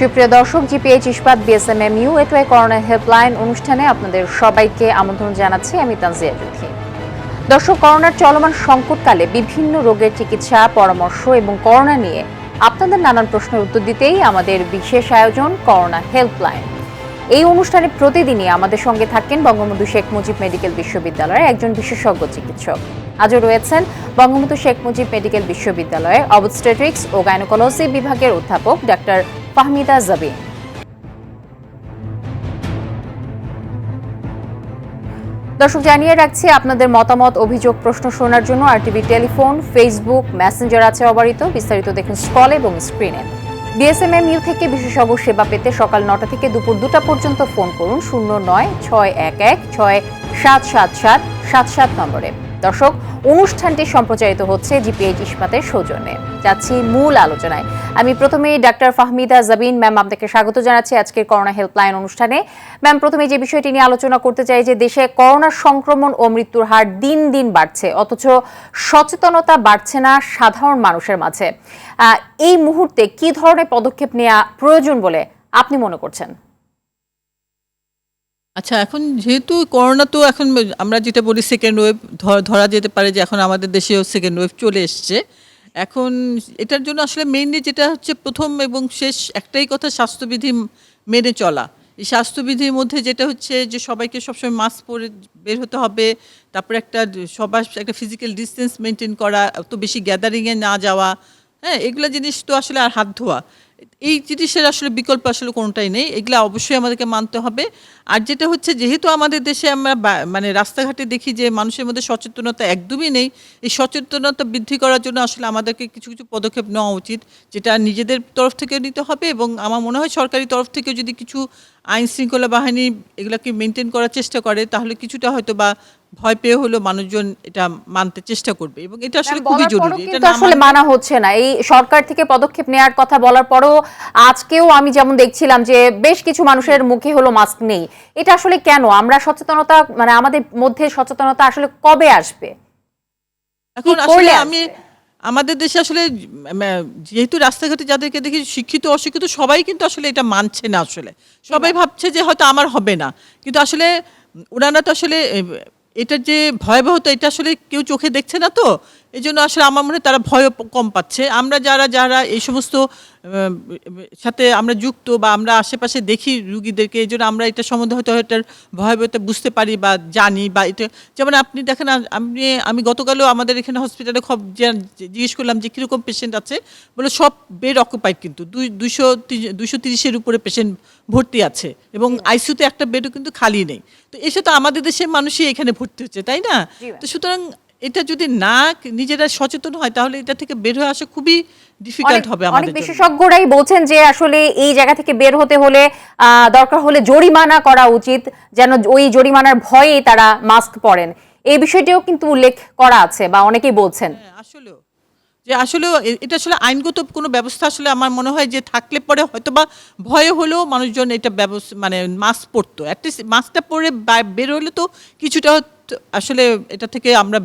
সুপ্রিয় দর্শক, জিপিএইচ ইস্পাত বিএসএমএমইউ এটুআই করোনা হেল্পলাইন অনুষ্ঠানে আপনাদের সবাইকে আমন্ত্রণ জানাচ্ছি। আমি তানজিয়া জুথি। দর্শক, করোনার চলমান সংকটকালে বিভিন্ন রোগের চিকিৎসা, পরামর্শ এবং করোনা নিয়ে আপনাদের নানান প্রশ্নের উত্তর দিতেই আমাদের বিশেষ আয়োজন করোনা হেল্পলাইন। এই অনুষ্ঠানে প্রতিদিনই আমাদের সঙ্গে থাকেন বঙ্গবন্ধু শেখ মুজিব মেডিকেল বিশ্ববিদ্যালয়ের একজন বিশেষজ্ঞ চিকিৎসক। আজও রয়েছেন বঙ্গবন্ধু শেখ মুজিব মেডিকেল বিশ্ববিদ্যালয়ের অবস্টেট্রিক্স ও গাইনোকোলজি বিভাগের অধ্যাপক ডাক্তার ফাহমিদা জাবিন। দর্শক, জানিয়ে রাখছি আপনাদের মতামত, অভিযোগ, প্রশ্ন শোনার জন্য আরটিভি টেলিফোন, ফেসবুক, মেসেঞ্জার আছে অবারিত। বিস্তারিত দেখুন স্ক্রলে এবং স্ক্রিনে। বিএসএমএমইউ থেকে বিশেষজ্ঞ সেবা পেতে সকাল 9টা থেকে দুপুর 2টা পর্যন্ত ফোন করুন 09-611-6777-77 নম্বরে। দর্শক, অনুষ্ঠানটি সম্প্রচারিত হচ্ছে জিপিএইচ ইস্পাতের সৌজন্যে। যাচ্ছি মূল আলোচনায়। আমি প্রথমেই ডাক্তার ফাহমিদা জাবিন ম্যাম, আপনাকে স্বাগত জানাচ্ছি আজকের করোনা হেল্পলাইন অনুষ্ঠানে। ম্যাম, প্রথমে যে বিষয়টি নিয়ে আলোচনা করতে চাই যে দেশে করোনা সংক্রমণ ও মৃত্যুর হার দিন দিন বাড়ছে, অথচ সচেতনতা বাড়ছে না সাধারণ মানুষের মাঝে। এই মুহূর্তে কি ধরনের পদক্ষেপ নেওয়া প্রয়োজন বলে আপনি মনে করছেন? আচ্ছা, এখন যেহেতু করোনা তো এখন আমরা যেটা বলি সেকেন্ড ওয়েভ ধরা যেতে পারে যে এখন আমাদের দেশেও সেকেন্ড ওয়েভ চলে এসছে। এখন এটার জন্য আসলে মেইনলি যেটা হচ্ছে প্রথম এবং শেষ একটাই কথা, স্বাস্থ্যবিধি মেনে চলা। এই স্বাস্থ্যবিধির মধ্যে যেটা হচ্ছে যে সবাইকে সবসময় মাস্ক পরে বের হতে হবে, তারপরে সবার একটা ফিজিক্যাল ডিস্টেন্স মেনটেন করা, তো বেশি গ্যাদারিংয়ে না যাওয়া, হ্যাঁ, এগুলো জিনিস তো আসলে আর হাত ধোয়া, এই জিনিসের আসলে বিকল্প আসলে কোনোটাই নেই। এগুলো অবশ্যই আমাদেরকে মানতে হবে। আর যেটা হচ্ছে, যেহেতু আমাদের দেশে আমরা মানে রাস্তাঘাটে দেখি যে মানুষের মধ্যে সচেতনতা একদমই নেই, এই সচেতনতা বৃদ্ধি করার জন্য আসলে আমাদেরকে কিছু কিছু পদক্ষেপ নেওয়া উচিত, যেটা নিজেদের তরফ থেকে নিতে হবে এবং আমার মনে হয় সরকারি তরফ থেকে যদি কিছু আইন শৃঙ্খলা বাহিনী এগুলোকে মেনটেন করার চেষ্টা করে, তাহলে কিছুটা হয়তো বা ভয় পেয়ে হলেও মানুষজন এটা মানতে চেষ্টা করবে এবং এটা আসলে খুবই জরুরি। এটা আসলে মানা হচ্ছে না। এই সরকার থেকে পদক্ষেপ নেওয়ার কথা বলার পরও আজকেও আমি যেমন দেখছিলাম যে বেশ কিছু মানুষের মুখে হলো মাস্ক নেই। এটা আসলে কেন? আমরা সচেতনতা, মানে আমাদের মধ্যে সচেতনতা আসলে কবে আসবে? এখন আসলে আমাদের দেশে আসলে যেহেতু রাস্তাঘাটে যাদেরকে দেখি শিক্ষিত অশিক্ষিত সবাই কিন্তু আসলে এটা মানছে না। আসলে সবাই ভাবছে যে হয়তো আমার হবে না, কিন্তু আসলে ওনারা তো আসলে এটার যে ভয়াবহতা এটা আসলে কেউ চোখে দেখছে না, তো এই জন্য আসলে আমার মনে হয় তারা ভয়ও কম পাচ্ছে। আমরা যারা এই সমস্ত সাথে আমরা যুক্ত বা আমরা আশেপাশে দেখি রুগীদেরকে, এই জন্য আমরা এটা সম্বন্ধে হয়তো এটার ভয়াবহতা বুঝতে পারি বা জানি। বা এটা যেমন আপনি দেখেন, আমি গতকালও আমাদের এখানে হসপিটালে জিজ্ঞেস করলাম যে কীরকম পেশেন্ট আছে, বলে সব বেড অকুপাইড, কিন্তু 230-এর উপরে পেশেন্ট ভর্তি আছে এবং আইসিইউতে একটা বেডও কিন্তু খালি নেই। তো এসে তো আমাদের দেশের মানুষই এখানে ভর্তি হচ্ছে, তাই না? তো সুতরাং এটা যদি না নিজেরা সচেতন হয় তাহলে এটা থেকে বের হয়ে আসা খুবই ডিফিকাল্ট হবে আমাদের জন্য। অনেক বিশেষজ্ঞরাই বলছেন যে আসলে এই জায়গা থেকে বের হতে হলে দরকার হলে জরিমানা করা উচিত, যেন ওই জরিমানার ভয়ে তারা মাস্ক পরেন। এই বিষয়টিও কিন্তু উল্লেখ করা আছে বা অনেকেই বলছেন। আসলেও এটা আসলে আইনগত কোনো ব্যবস্থা আসলে আমার মনে হয় যে থাকলে পরে হয়তো বা ভয়ে হলেও মানুষজন এটা মানে মাস্ক পরতো। অ্যাটলিস্ট মাস্কটা পরে বের হলে তো কিছুটা আসলে এটা থেকে আমরা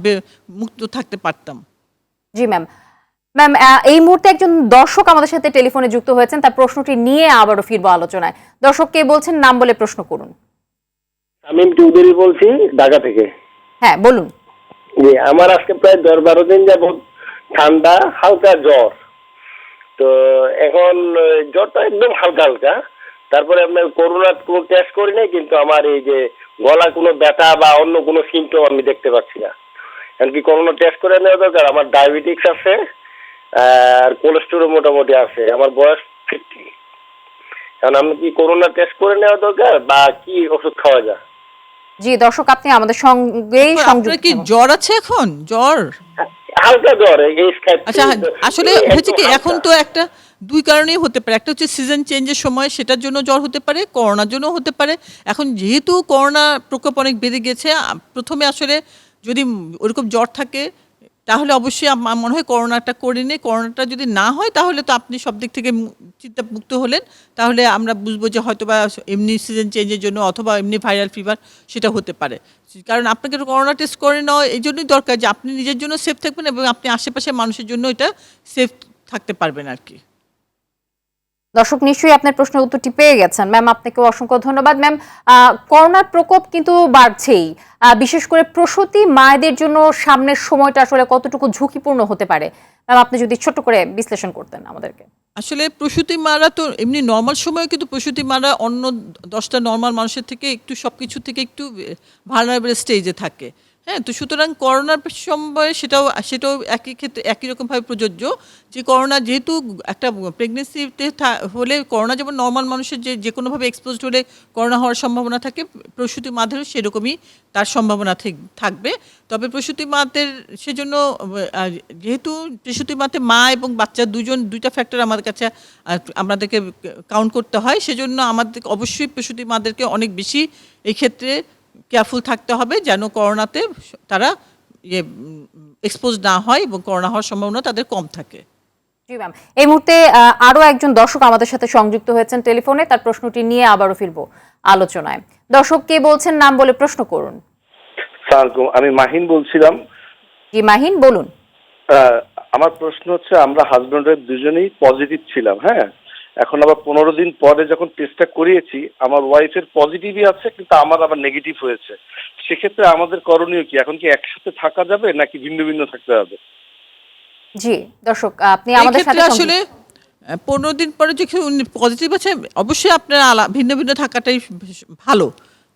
মুক্ত থাকতে পারতাম। জি ম্যাম। এই মুহূর্তে একজন দর্শক আমাদের সাথে টেলিফোনে যুক্ত হয়েছেন, তার প্রশ্নটি নিয়ে আবারও ফিরবো আলোচনায়। দর্শক কে বলছেন, নাম বলে প্রশ্ন করুন। আমি চৌধুরী বলছি, ঢাকা থেকে। হ্যাঁ, বলুন। জি, আমার আজকে প্রায় 10-12 দিন যাবত ঠান্ডা, হালকা জ্বর। তো এখন জ্বরটা একদম হালকা হালকা। তারপরে আপনার করোনা কোনো টেস্ট করি নাই, কিন্তু আমার এই যে গলা কোনো ব্যথা বা অন্য কোনো সিমটম আমি দেখতে পাচ্ছি না। এমনকি করোনা টেস্ট করে নেওয়া দরকার। আমার ডায়াবেটিক্স আছে আর কোলেস্টেরল মোটামুটি আছে। আমার বয়স 50। এখন আমি কি করোনা টেস্ট করে নেওয়া দরকার বা কি ওষুধ খাওয়া যায়? জি দর্শক, আপনি আমাদের সঙ্গেই সংযুক্ত। কি জ্বর আছে এখন? জ্বর হালকা জ্বর। আচ্ছা, আসলে হচ্ছে কি এখন তো একটা দুই কারণেই হতে পারে। একটা হচ্ছে সিজন চেঞ্জের সময়, সেটার জন্য জ্বর হতে পারে, করোনার জন্য হতে পারে। এখন যেহেতু করোনা প্রকোপ অনেক বেড়ে গেছে, প্রথমে আসলে যদি ওরকম জ্বর থাকে তাহলে অবশ্যই আমার মনে হয় করোনাটা করে নিই। করোনাটা যদি না হয় তাহলে তো আপনি সব দিক থেকে চিন্তামুক্ত হলেন। তাহলে আমরা বুঝবো যে হয়তো বা এমনি সিজন চেঞ্জের জন্য অথবা এমনি ভাইরাল ফিভার সেটা হতে পারে। কারণ আপনাকে করোনা টেস্ট করে নেওয়া এই জন্যই দরকার যে আপনি নিজের জন্য সেফ থাকবেন এবং আপনি আশেপাশের মানুষের জন্য এটা সেফ থাকতে পারবেন আর কি। দর্শক নিশ্চয়ই আপনার প্রশ্নের উত্তরটি পেয়ে গেছেন ম্যাম, আপনাকে অসংখ্য ধন্যবাদ ম্যাম। করোনার প্রকোপ কিন্তু বাড়ছেই, বিশেষ করে প্রসূতি মায়েদের জন্য সামনের সময়টা আসলে কতটুকু ঝুঁকিপূর্ণ হতে পারে ম্যাম, আপনি যদি ছোট্ট করে বিশ্লেষণ করতেন আমাদেরকে। আসলে প্রসূতি মারা তো এমনি নর্মাল সময়ে কিন্তু প্রসূতি মারা অন্য 10টা নর্মাল মানুষের থেকে একটু সব কিছু থেকে একটু ভালনারেবল স্টেজে থাকে। হ্যাঁ, তো সুতরাং করোনার সময়ে সেটাও একই ক্ষেত্রে একই রকমভাবে প্রযোজ্য, যে করোনা যেহেতু একটা প্রেগনেন্সিতে হলে করোনা যেমন নর্মাল মানুষের যে কোনোভাবে এক্সপোজড হলে করোনা হওয়ার সম্ভাবনা থাকে, প্রসূতি মাদেরও সেরকমই তার সম্ভাবনা থাকবে। তবে প্রসূতি মাদের সেজন্য যেহেতু প্রসূতি মাতে মা এবং বাচ্চা দুইটা ফ্যাক্টর আমাদেরকে কাউন্ট করতে হয়, সেজন্য আমাদের অবশ্যই প্রসূতি মাদেরকে অনেক বেশি এই ক্ষেত্রে কেয়ারফুল থাকতে হবে যেন করোনাতে তারা এক্সপোজ না হয় এবং করোনা হওয়ার সম্ভাবনা তাদের কম থাকে। জি ম্যাম, এই মুহূর্তে আরো একজন দর্শক আমাদের সাথে সংযুক্ত হয়েছেন টেলিফোনে, তার প্রশ্নটি নিয়ে আবারও ফিরবো আলোচনায়। দর্শক কে বলছেন, নাম বলে প্রশ্ন করুন। আমি মাহিন বলছিলাম। জি মাহিন, বলুন। আমার প্রশ্ন হচ্ছে, আমরা হাজবেন্ড ওয়াইফ দুজনেই পজিটিভ ছিলাম। হ্যাঁ, এখন আবার 15 দিন পরে যখন টেস্টটা করিয়েছি, আমার ওয়াইফের পজিটিভই আছে কিন্তু আমার আবার নেগেটিভ হয়েছে। সেক্ষেত্রে আমাদের করণীয় কি? এখন কি একসাথে থাকা যাবে নাকি ভিন্ন ভিন্ন থাকতে হবে? জি দর্শক, আপনি আমাদের সাথে আসলে 15 দিন পরে যে পজিটিভ আছে, অবশ্যই আপনার ভিন্ন ভিন্ন থাকাটাই ভালো।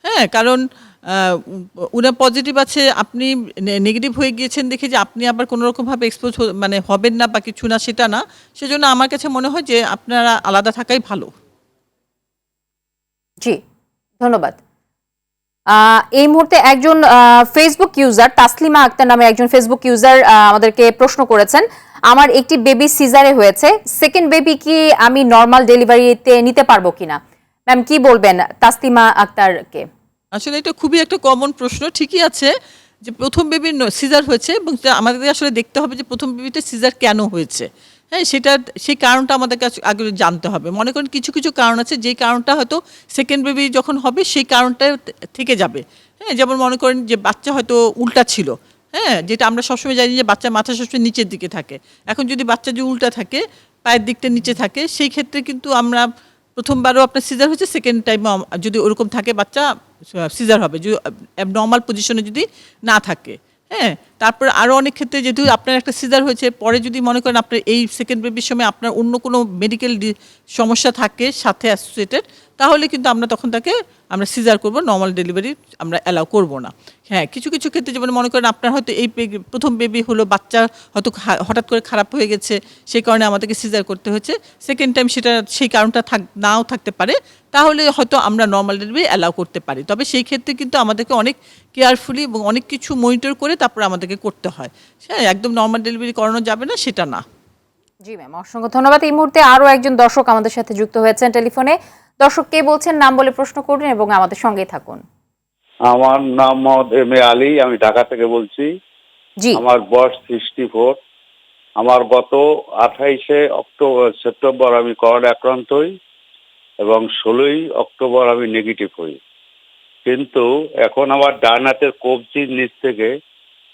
হ্যাঁ, কারণ উনি পজিটিভ আছে, আপনি নেগেটিভ হয়ে গিয়েছেন দেখে যে আপনি আবার কোনো রকমভাবে এক্সপোজ মানে হবেন না বা কিছু না, সেটা না। সেজন্য আমার কাছে মনে হয় যে আপনারা আলাদা থাকাই ভালো। জি ধন্যবাদ। এই মুহূর্তে একজন ফেসবুক ইউজার, তাসলিমা আক্তার নামে একজন ফেসবুক ইউজার আমাদেরকে প্রশ্ন করেছেন, আমার একটি বেবি সিজারে হয়েছে, সেকেন্ড বেবি কি আমি নর্মাল ডেলিভারিতে নিতে পারবো কিনা? ম্যাম কি বলবেন তাসলিমা আক্তারকে? আসলে এটা খুবই একটা কমন প্রশ্ন। ঠিকই আছে যে প্রথম বেবির সিজার হয়েছে এবং আমাদের আসলে দেখতে হবে যে প্রথম বেবিতে সিজার কেন হয়েছে। হ্যাঁ, সেই কারণটা আমাদের কাছে আগে জানতে হবে। মনে করেন কিছু কিছু কারণ আছে যেই কারণটা হয়তো সেকেন্ড বেবি যখন হবে সেই কারণটা থেকে যাবে। হ্যাঁ, যেমন মনে করেন যে বাচ্চা হয়তো উল্টা ছিল। হ্যাঁ, যেটা আমরা সবসময় জানি যে বাচ্চার মাথা সবসময় নিচের দিকে থাকে। এখন যদি বাচ্চা যে উল্টা থাকে, পায়ের দিকটা নিচে থাকে, সেই ক্ষেত্রে কিন্তু আমরা প্রথমবারও আপনার সিজার হয়েছে, সেকেন্ড টাইম যদি ওরকম থাকে বাচ্চা সিজার হবে, যদি নর্মাল পজিশনে যদি না থাকে। হ্যাঁ, তারপর আরও অনেক ক্ষেত্রে যেহেতু আপনার একটা সিজার হয়েছে, পরে যদি মনে করেন আপনার এই সেকেন্ড বেবির সময় আপনার অন্য কোনো মেডিকেল সমস্যা থাকে সাথে অ্যাসোসিয়েটেড, তাহলে কিন্তু আমরা সিজার করব, নর্মাল ডেলিভারি আমরা অ্যালাউ করব না। হ্যাঁ, কিছু কিছু ক্ষেত্রে যেমন মনে করেন আপনার হয়তো এই প্রথম বেবি হলো, বাচ্চা হয়তো হঠাৎ করে খারাপ হয়ে গেছে, সেই কারণে আমাদেরকে সিজার করতে হয়েছে, সেকেন্ড টাইম সেই কারণটা নাও থাকতে পারে, তাহলে হয়তো আমরা নর্মাল ডেলিভারি অ্যালাউ করতে পারি। তবে সেই ক্ষেত্রে কিন্তু আমাদেরকে অনেক কেয়ারফুলি এবং অনেক কিছু মনিটর করে তারপরে আমাদেরকে করতে হয়। হ্যাঁ, একদম নর্মাল ডেলিভারি করানো যাবে না, সেটা না। জি ম্যাম, অসংখ্য ধন্যবাদ। এই মুহূর্তে আরো একজন দর্শক আমাদের সাথে যুক্ত হয়েছেন টেলিফোনে। দর্শক কে বলছেন, নাম বলে প্রশ্ন করুন এবং আমাদের সঙ্গেই থাকুন। আমার নাম মোহাম্মদ এম এ আলী, আমি ঢাকা থেকে বলছি। জি, আমার বয়স 64। আমার গত 28 সেপ্টেম্বর আমি করোনা আক্রান্ত হই এবং 16ই অক্টোবর আমি নেগেটিভ হই। কিন্তু এখন আমার ডান হাতের কবজির নিচ থেকে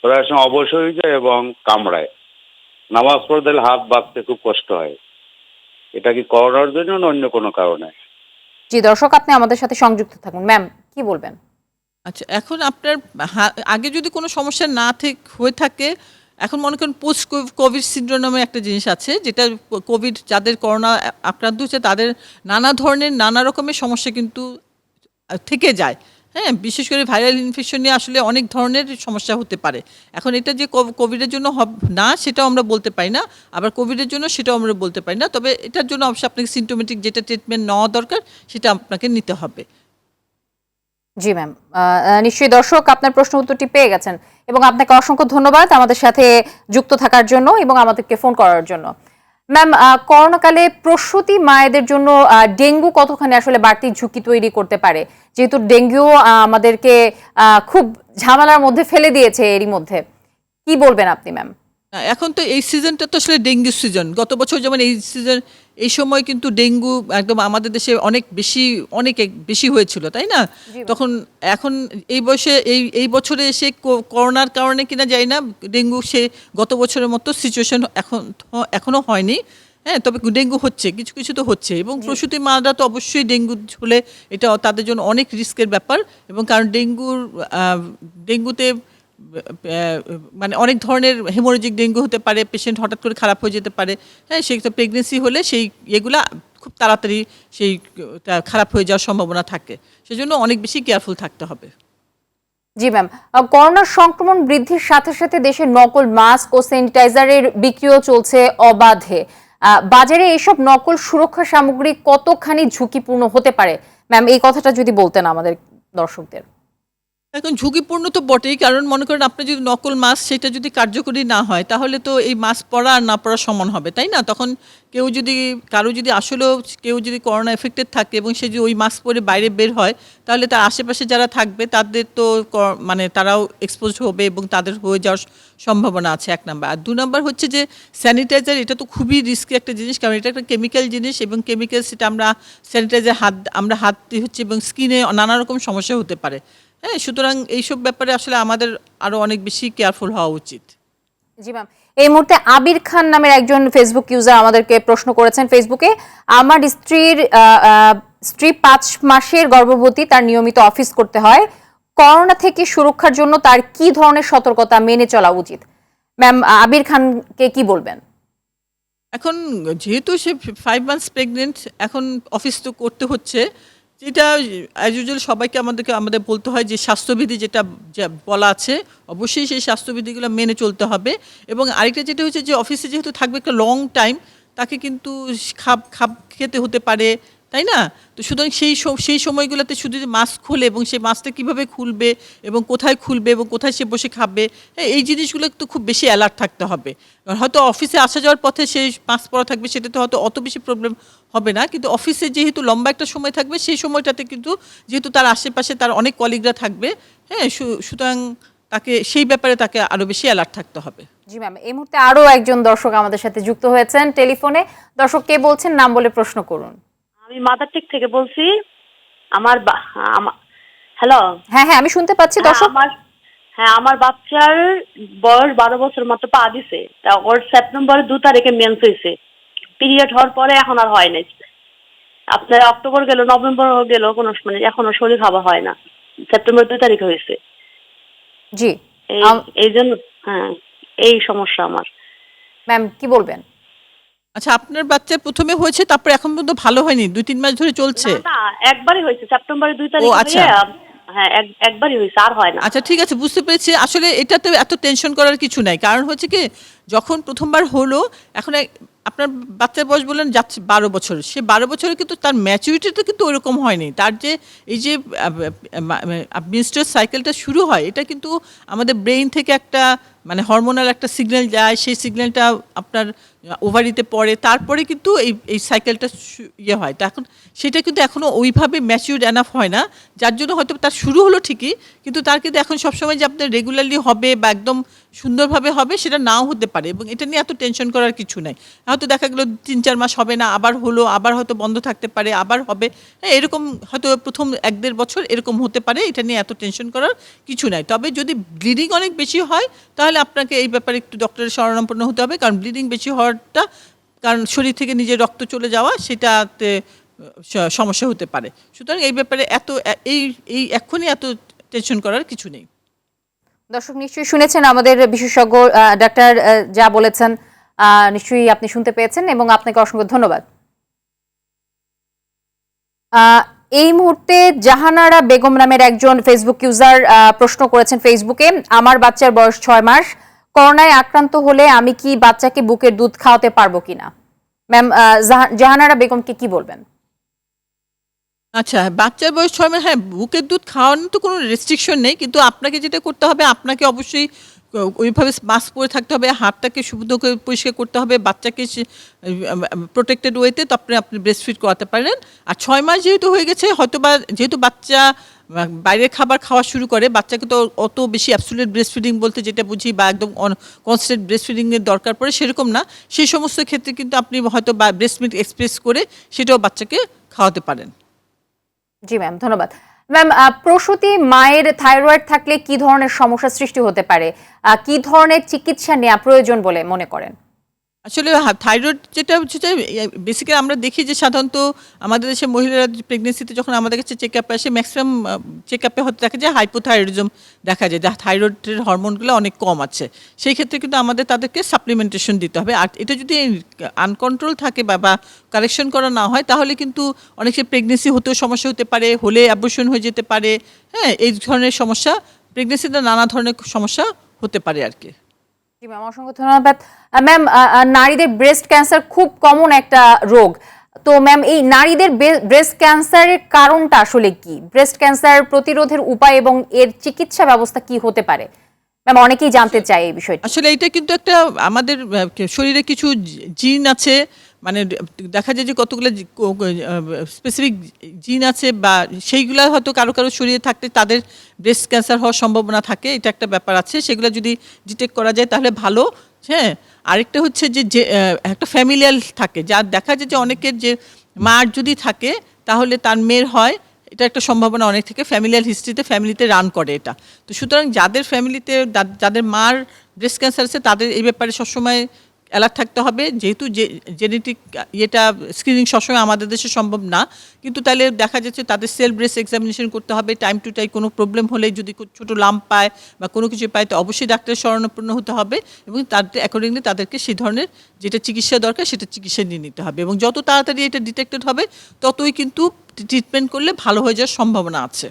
প্রায় সময় অবশ হয়ে যায় এবং কামড়ায়। নামাজ পড়তে গেলে হাত বাঁধতে খুব কষ্ট হয়। এটা কি করোনার জন্য না অন্য কোনো কারণে? জি দর্শক, আপনি আমাদের সাথে সংযুক্ত থাকুন। ম্যাম কি বলবেন? আচ্ছা, এখন আপনার আগে যদি কোনো সমস্যা না হয়ে থাকে, এখন মনে করেন পোস্ট কোভিড সিনড্রোম নামে একটা জিনিস আছে, যেটা কোভিড যাদের করোনা আক্রান্ত হচ্ছে তাদের নানা রকমের সমস্যা কিন্তু থেকে যায়। হ্যাঁ, বিশেষ করে ভাইরাল ইনফেকশন নিয়ে আসলে অনেক ধরনের সমস্যা হতে পারে। এখন এটা যে কোভিডের জন্য না সেটাও আমরা বলতে পারি না, আবার কোভিডের জন্য সেটাও আমরা বলতে পারি না। তবে এটার জন্য অবশ্যই আপনাকে সিমটোমেটিক যেটা ট্রিটমেন্ট নেওয়া দরকার সেটা আপনাকে নিতে হবে। জি ম্যাম, নিশ্চয়ই দর্শক আপনার প্রশ্ন উত্তরটি পেয়ে গেছেন এবং আপনাকে অসংখ্য ধন্যবাদ আমাদের সাথে যুক্ত থাকার জন্য এবং আমাদেরকে ফোন করার জন্য। ম্যাম, করোনাকালে প্রসূতি মায়েদের জন্য ডেঙ্গু কতখানি আসলে বাড়তি ঝুঁকি তৈরি করতে পারে, যেহেতু ডেঙ্গু আমাদেরকে খুব ঝামেলার মধ্যে ফেলে দিয়েছে এরই মধ্যে, কি বলবেন আপনি ম্যাম? এখন তো এই সিজনটা তো আসলে ডেঙ্গু সিজন। গত বছর যেমন এই সময় কিন্তু ডেঙ্গু একদম আমাদের দেশে অনেক বেশি হয়েছিল, তাই না? তখন এখন এই বছরে এসে করোনার কারণে কিনা জানি না, ডেঙ্গু গত বছরের মতো সিচুয়েশন এখনো হয়নি। হ্যাঁ, তবে ডেঙ্গু হচ্ছে, কিছু কিছু তো হচ্ছে, এবং প্রসূতি মারা তো অবশ্যই ডেঙ্গু হলে এটা তাদের জন্য অনেক রিস্কের ব্যাপার। এবং কারণ ডেঙ্গুতে মানে অনেক ধরনের হেমোরেজিক ডেঙ্গু হতে পারে, পেশেন্ট হঠাৎ করে খারাপ হয়ে যেতে পারে। হ্যাঁ, সেই তো প্রেগনেন্সি হলে সেই এগুলা খুব তাড়াতাড়ি সেই খারাপ হয়ে যাওয়ার সম্ভাবনা থাকে, সেজন্য অনেক বেশি কেয়ারফুল থাকতে হবে। জি ম্যাম, করোনার সংক্রমণ বৃদ্ধির সাথে সাথে দেশে নকল মাস্ক ও স্যানিটাইজারের বিক্রিও চলছে অবাধে। বাজারে এইসব নকল সুরক্ষা সামগ্রী কতখানি ঝুঁকিপূর্ণ হতে পারে ম্যাম, এই কথাটা যদি বলতেন আমাদের দর্শকদের। এখন ঝুঁকিপূর্ণ তো বটেই, কারণ মনে করেন আপনার যদি নকল মাস্ক সেটা যদি কার্যকরী না হয় তাহলে তো এই মাস্ক পরা আর না পরা সমান হবে, তাই না? তখন কারো যদি আসলেও কেউ যদি করোনা এফেক্টেড থাকে এবং সে যদি ওই মাস্ক পরে বাইরে বের হয়, তাহলে তার আশেপাশে যারা থাকবে তাদের তো মানে তারাও এক্সপোজ হবে এবং তাদের হয়ে যাওয়ার সম্ভাবনা আছে, 1 নাম্বার। আর 2 নাম্বার হচ্ছে যে স্যানিটাইজার, এটা তো খুবই রিস্কি একটা জিনিস, কারণ এটা একটা কেমিক্যাল জিনিস, এবং কেমিক্যাল সেটা আমরা স্যানিটাইজার হাত দিয়ে হচ্ছে, এবং স্কিনে নানা রকম সমস্যা হতে পারে। হ্যাঁ, সুতরাং এইসব ব্যাপারে আসলে আমাদের আরো অনেক বেশি কেয়ারফুল হওয়া উচিত। জি ম্যাম, এই মুহূর্তে আবির খান নামের একজন ফেসবুক ইউজার আমাদেরকে প্রশ্ন করেছেন ফেসবুকে, আমার স্ত্রী 5 মাসের গর্ভবতী, তার নিয়মিত অফিস করতে হয়, করোনা থেকে সুরক্ষার জন্য তার কি ধরনের সতর্কতা মেনে চলা উচিত? ম্যাম, আবির খানকে কি বলবেন? এখন যেহেতু সে 5 মান্থস প্রেগনেন্ট, এখন অফিস তো করতে হচ্ছে, যেটা অ্যাজ ইউজুয়াল সবাইকে আমাদের বলতে হয় যে স্বাস্থ্যবিধি যেটা বলা আছে অবশ্যই সেই স্বাস্থ্যবিধিগুলো মেনে চলতে হবে। এবং আরেকটা যেটা হচ্ছে যে অফিসে যেহেতু থাকবে একটা লং টাইম, তাকে কিন্তু খাপ খেতে হতে পারে, তাই না? তো সুতরাং সেই সময়গুলোতে শুধু যে মাস্ক খুলে এবং সেই মাস্কটা কীভাবে খুলবে এবং কোথায় খুলবে এবং কোথায় সে বসে খাবে, হ্যাঁ, এই জিনিসগুলো একটু খুব বেশি অ্যালার্ট থাকতে হবে। কারণ হয়তো অফিসে আসা যাওয়ার পথে সে মাস্ক পরা থাকবে, সেটাতে হয়তো অত বেশি প্রবলেম হবে না, কিন্তু অফিসে যেহেতু লম্বা একটা সময় থাকবে সেই সময়টাতে কিন্তু যেহেতু তার আশেপাশে তার অনেক কলিগরা থাকবে, হ্যাঁ, সুতরাং সেই ব্যাপারে তাকে আরও বেশি অ্যালার্ট থাকতে হবে। জি ম্যাম, এই মুহূর্তে আরো একজন দর্শক আমাদের সাথে যুক্ত হয়েছেন টেলিফোনে। দর্শক কে বলছেন, নাম বলে প্রশ্ন করুন। আমি মাদারটেক থেকে বলছি। হ্যালো। হ্যাঁ, আমি শুনতে পাচ্ছি দর্শক। আমার বাচ্চার বয়স 12 বছর মাত্র পা দিছে। তা ওর সেপ্টেম্বরের 2 তারিখে মেন্স হয়েছে। পিরিয়ড হওয়ার পরে এখন আর হয় নাই। আপনার অক্টোবর গেল, নভেম্বর গেল, কোনো মানে এখনো শরীর খাওয়া হয় না। সেপ্টেম্বর 2 তারিখে হয়েছে। জি, এই জন্য এই সমস্যা আমার। ম্যাম কি বলবেন? আচ্ছা, আপনার বাচ্চার প্রথমে হয়েছে, তারপরে এখন পর্যন্ত ভালো হয়নি, 2-3 মাস ধরে চলছে? না, একবারই হয়েছে সেপ্টেম্বরের 2 তারিখে। আচ্ছা। হ্যাঁ, একবারই হয়েছে, আর হয় না। আচ্ছা, ঠিক আছে, বুঝতে পেরেছি। আসলে এটাতে এত টেনশন করার কিছু নাই, কারণ হচ্ছে কি যখন প্রথমবার হলো, এখন আপনার বাচ্চার বয়স বললেন যাচ্ছে 12 বছর, সে 12 বছরে কিন্তু তার ম্যাচুরিটিটা কিন্তু ওইরকম হয়নি। তার যে এই যে মেনস্ট্রুয়াল সাইকেলটা শুরু হয়, এটা কিন্তু আমাদের ব্রেইন থেকে একটা মানে হরমোনাল একটা সিগন্যাল যায়, সেই সিগন্যালটা আপনার ওভারিতে পড়ে, তারপরে কিন্তু এই সাইকেলটা হয়। তা এখন সেটা কিন্তু এখনও ওইভাবে ম্যাচিউরড এনাফ হয় না, যার জন্য হয়তো তার শুরু হলো ঠিকই, কিন্তু তার কিন্তু এখন সবসময় যে আপনার রেগুলারলি হবে বা একদম সুন্দরভাবে হবে সেটা নাও হতে পারে, এবং এটা নিয়ে এত টেনশন করার কিছু নাই। হয়তো দেখা গেলো 3-4 মাস হবে না, আবার হলো, আবার হয়তো বন্ধ থাকতে পারে, আবার হবে, হ্যাঁ, এরকম হয়তো প্রথম 1-1.5 বছর এরকম হতে পারে, এটা নিয়ে এত টেনশন করার কিছু নাই। তবে যদি ব্লিডিং অনেক বেশি হয় তাহলে আপনাকে এই ব্যাপারে একটু ডক্টরের শরণাপন্ন হতে হবে, কারণ ব্লিডিং বেশি হওয়াটা কারণ শরীর থেকে নিজের রক্ত চলে যাওয়া, সেটাতে সমস্যা হতে পারে। সুতরাং এই ব্যাপারে এক্ষুনি এত টেনশন করার কিছু নেই। দর্শক নিশ্চয়ই শুনেছেন আমাদের বিশেষজ্ঞ ডাক্তার যা বলেছেন, নিশ্চয়ই আপনি শুনতে পেয়েছেন, এবং আপনাকে অসংখ্য ধন্যবাদ। এই মুহূর্তে জাহানারা বেগম নামের একজন ফেসবুক ইউজার প্রশ্ন করেছেন ফেসবুকে, আমার বাচ্চার বয়স 6 মাস, করোনায় আক্রান্ত হলে আমি কি বাচ্চাকে বুকের দুধ খাওয়াতে পারবো কিনা? ম্যাম, জাহানারা বেগমকে কি বলবেন? আচ্ছা, বাচ্চার বয়স 6 মাস, হ্যাঁ, বুকের দুধ খাওয়ানোর তো কোনো রেস্ট্রিকশন নেই, কিন্তু আপনাকে যেটা করতে হবে, আপনাকে অবশ্যই ওইভাবে মাস্ক পরে থাকতে হবে, হাতটাকে শুদ্ধ করে পরিষ্কার করতে হবে, বাচ্চাকে প্রোটেক্টেড ওয়েতে তো আপনি ব্রেস্ট ফিড করাতে পারেন। আর 6 মাস যেহেতু হয়ে গেছে, হয়তো বা যেহেতু বাচ্চা বাইরের খাবার খাওয়া শুরু করে, বাচ্চাকে তো অত বেশি অ্যাবসোলিউট ব্রেস্ট ফিডিং বলতে যেটা বুঝি বা একদম কনস্ট্যান্ট ব্রেস্ট ফিডিংয়ের দরকার পড়ে সেরকম না, সেই সমস্ত ক্ষেত্রে কিন্তু আপনি হয়তো বা ব্রেস্ট মিল্ক এক্সপ্রেস করে সেটাও বাচ্চাকে খাওয়াতে পারেন। জি ম্যাম, ধন্যবাদ। ম্যাম, প্রসূতি মায়ের থাইরয়েড থাকলে কি ধরনের সমস্যা সৃষ্টি হতে পারে, কি ধরনের চিকিৎসা নেওয়া প্রয়োজন বলে মনে করেন? আসলে থাইরয়েড যেটা হচ্ছে যে বেসিক্যালি আমরা দেখি যে সাধারণত আমাদের দেশে মহিলারা প্রেগনেন্সিতে যখন আমাদের কাছে চেক আপে আসে ম্যাক্সিমাম চেক আপে হতে দেখা যায় হাইপোথাইরয়েডিজম দেখা যায়, যা থাইরয়েডের হরমোনগুলো অনেক কম আছে। সেই ক্ষেত্রে কিন্তু আমাদের তাদেরকে সাপ্লিমেন্টেশন দিতে হবে। আর এটা যদি আনকন্ট্রোল থাকে বা কারেকশন করা না হয় তাহলে কিন্তু অনেকে প্রেগনেন্সি হতেও সমস্যা হতে পারে, হলে অ্যাবর্শন হয়ে যেতে পারে। হ্যাঁ, এই ধরনের সমস্যা প্রেগনেন্সিতে নানা ধরনের সমস্যা হতে পারে আর কি। জি ম্যাম, অসংখ্য ধন্যবাদ। ম্যাম, নারীদের ব্রেস্ট ক্যান্সার খুব কমন একটা রোগ। তো ম্যাম, এই নারীদের ব্রেস্ট ক্যান্সারের কারণটা আসলে কি? ব্রেস্ট ক্যান্সার প্রতিরোধের উপায় এবং এর চিকিৎসা ব্যবস্থা কি হতে পারে? ম্যাম, অনেকেই জানতে চায় এই বিষয়টা। আসলে এটা কিন্তু একটা আমাদের শরীরে কিছু জিন আছে, মানে দেখা যায় যে কতগুলো স্পেসিফিক জিন আছে বা সেইগুলা হয়তো কারো কারো শরীরে থাকতে তাদের ব্রেস্ট ক্যান্সার হওয়ার সম্ভাবনা থাকে, এটা একটা ব্যাপার আছে। সেগুলো যদি ডিটেক্ট করা যায় তাহলে ভালো। হ্যাঁ, আরেকটা হচ্ছে যে একটা ফ্যামিলিয়াল থাকে, যা দেখা যায় যে অনেকের যে মার যদি থাকে তাহলে তার মেয়ের হয়, এটা একটা সম্ভাবনা অনেক থেকে ফ্যামিলিয়াল হিস্ট্রিতে ফ্যামিলিতে রান করে এটা। তো সুতরাং যাদের ফ্যামিলিতে যাদের মার ব্রেস্ট ক্যান্সার আছে তাদের এই ব্যাপারে সবসময় অ্যালার্ট থাকতে হবে, যেহেতু জেনেটিক এটা স্ক্রিনিং সবসময় আমাদের দেশে সম্ভব না। কিন্তু তাহলে দেখা যাচ্ছে তাদের সেল ব্রেস্ট এক্সামিনেশন করতে হবে টাইম টু টাইম। কোনো প্রবলেম হলে যদি ছোটো লাম্প পায় বা কোনো কিছু পায় তো অবশ্যই ডাক্তারের শরণাপন্ন হতে হবে এবং তাদের অ্যাকর্ডিংলি তাদেরকে সেই ধরনের যেটা চিকিৎসা দরকার সেটা চিকিৎসা নিয়ে নিতে হবে। এবং যত তাড়াতাড়ি এটা ডিটেক্টেড হবে ততই কিন্তু ট্রিটমেন্ট করলে ভালো হয়ে যাওয়ার সম্ভাবনা আছে।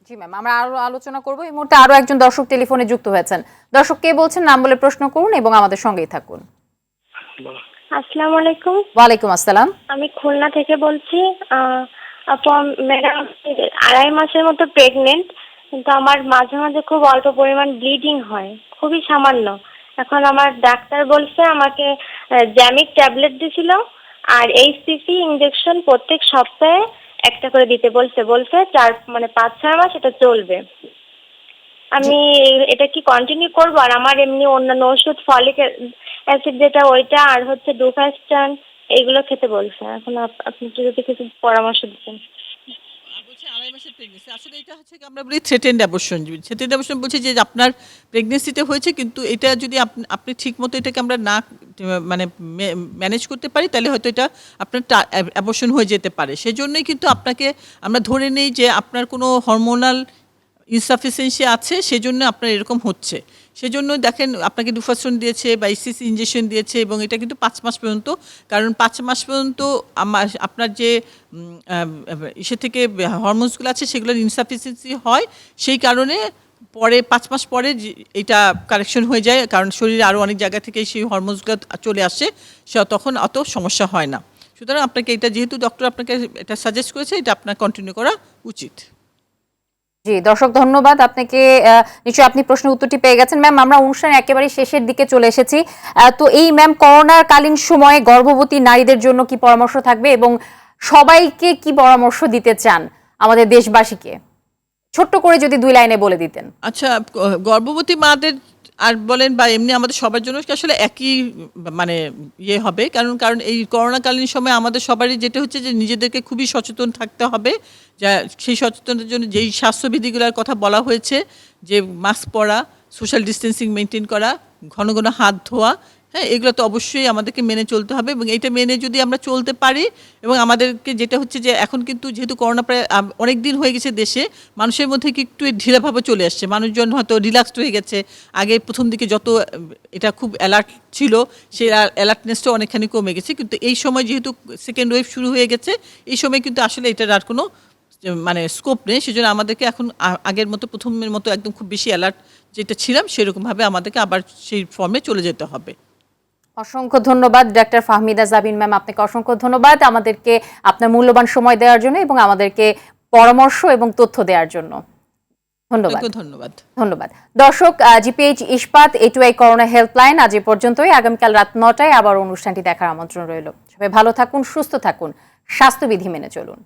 জি ম্যাম, আমরা আরো আলোচনা করব। এই মুহূর্তে আরো একজন দর্শক টেলিফোনে যুক্ত হয়েছেন। দর্শক কে বলছেন, নাম বলে প্রশ্ন করুন এবং আমাদের সঙ্গেই থাকুন। আসসালামু আলাইকুম। ওয়ালাইকুম আসসালাম। আমি খুলনা থেকে বলছি। আপু, ম্যাডাম 2.5 মাসের মতো প্রেগনেন্ট, কিন্তু আমার মাঝে মাঝে খুব অল্প পরিমাণ ব্লিডিং হয়, খুবই সামান্য। এখন আমার ডাক্তার বলছে আমাকে জ্যামিক ট্যাবলেট দিছিল আর এইচসিসি ইনজেকশন প্রত্যেক সপ্তাহে একটা করে দিতে বলছে 5-6 মাস এটা চলবে। আমি এটা কি কন্টিনিউ করবো? আর আমার এমনি অন্যান্য ওষুধ ফলিক অ্যাসিড যেটা ওইটা আর হচ্ছে ডুফাস্টান এইগুলো খেতে বলছে। এখন আপনি যদি কিছু পরামর্শ দিতেন। বলছে 2.5 মাসের প্রেগনেন্সি। আসলে এটা হচ্ছে আমরা বলি থ্রেটেন্ড অ্যাবর্শন। থ্রেটেন্ড অ্যাবর্শন বলছে যে আপনার প্রেগনেন্সিতে হয়েছে কিন্তু এটা যদি আপনি ঠিকমতো এটাকে আমরা না মানে ম্যানেজ করতে পারি তাহলে হয়তো এটা আপনার অ্যাবর্শন হয়ে যেতে পারে। সেজন্যই কিন্তু আপনাকে আমরা ধরে নেই যে আপনার কোনো হরমোনাল ইনসাফিসিয়েন্সি আছে, সেজন্য আপনার এরকম হচ্ছে। সেজন্য দেখেন আপনাকে ডুফাস্টন দিয়েছে বা ইসিসি ইনজেকশন দিয়েছে এবং এটা কিন্তু 5 মাস পর্যন্ত। কারণ 5 মাস পর্যন্ত আপনার যে ইসে থেকে হরমোনসগুলো আছে সেগুলোর ইনসাফিসিয়েন্সি হয়, সেই কারণে পরে 5 মাস পরে এটা কারেকশন হয়ে যায়, কারণ শরীরে আরও অনেক জায়গা থেকে সেই হরমোনসগুলো চলে আসে, তখন অত সমস্যা হয় না। সুতরাং আপনাকে এটা যেহেতু ডক্টর আপনাকে এটা সাজেস্ট করেছে এটা আপনার কন্টিনিউ করা উচিত। জি দর্শক, ধন্যবাদ আপনাকে। নিশ্চয়ই আপনি প্রশ্নের উত্তরটি পেয়ে গেছেন। ম্যাম, আমরা অনুষ্ঠানের একেবারে শেষের দিকে চলে এসেছি। তো এই ম্যাম, করোনার কালীন সময়ে গর্ভবতী নারীদের জন্য কি পরামর্শ থাকবে এবং সবাইকে কি পরামর্শ দিতে চান আমাদের দেশবাসীকে? ছোট্ট করে যদি 2 লাইনে বলে দিতেন। আচ্ছা, গর্ভবতী মাদের আর বলেন বা এমনি আমাদের সবার জন্য আসলে একই মানে ইয়ে হবে, কারণ এই করোনাকালীন সময় আমাদের সবারই যেটা হচ্ছে যে নিজেদেরকে খুবই সচেতন থাকতে হবে। যা সেই সচেতনতার জন্য যেই স্বাস্থ্যবিধিগুলোর কথা বলা হয়েছে, যে মাস্ক পরা, সোশ্যাল ডিস্টেন্সিং মেনটেন করা, ঘন ঘন হাত ধোয়া, হ্যাঁ, এগুলো তো অবশ্যই আমাদেরকে মেনে চলতে হবে। এবং এইটা মেনে যদি আমরা চলতে পারি এবং আমাদেরকে যেটা হচ্ছে যে এখন কিন্তু যেহেতু করোনা প্রায় অনেক দিন হয়ে গেছে দেশে, মানুষের মধ্যে কি একটু ঢিলাভাবে চলে আসছে, মানুষজন হয়তো রিল্যাক্সড হয়ে গেছে। আগে প্রথম দিকে যত এটা খুব অ্যালার্ট ছিল সেই অ্যালার্টনেসটা অনেকখানি কমে গেছে। কিন্তু এই সময় যেহেতু সেকেন্ড ওয়েভ শুরু হয়ে গেছে, এই সময় কিন্তু আসলে এটার আর কোনো মানে স্কোপ নেই। সেজন্য আমাদেরকে এখন আগের মতো প্রথমের মতো একদম খুব বেশি অ্যালার্ট যেটা ছিলাম সেরকমভাবে আমাদেরকে আবার সেই ফর্মে চলে যেতে হবে। অসংখ্য ধন্যবাদ ডাক্তার ফাহমিদা জাবিন ম্যাম, আপনাকে অসংখ্য ধন্যবাদ আমাদেরকে আপনার মূল্যবান সময় দেওয়ার জন্য এবং আমাদেরকে পরামর্শ এবং তথ্য দেওয়ার জন্য। ধন্যবাদ। ধন্যবাদ দর্শক। জিপিএইচ ইস্পাত A2I করোনা হেল্পলাইন আজ এ পর্যন্তই। আগামীকাল রাত 9টায় আবার অনুষ্ঠানটি দেখার আমন্ত্রণ রইল। সবাই ভালো থাকুন, সুস্থ থাকুন, স্বাস্থ্যবিধি মেনে চলুন।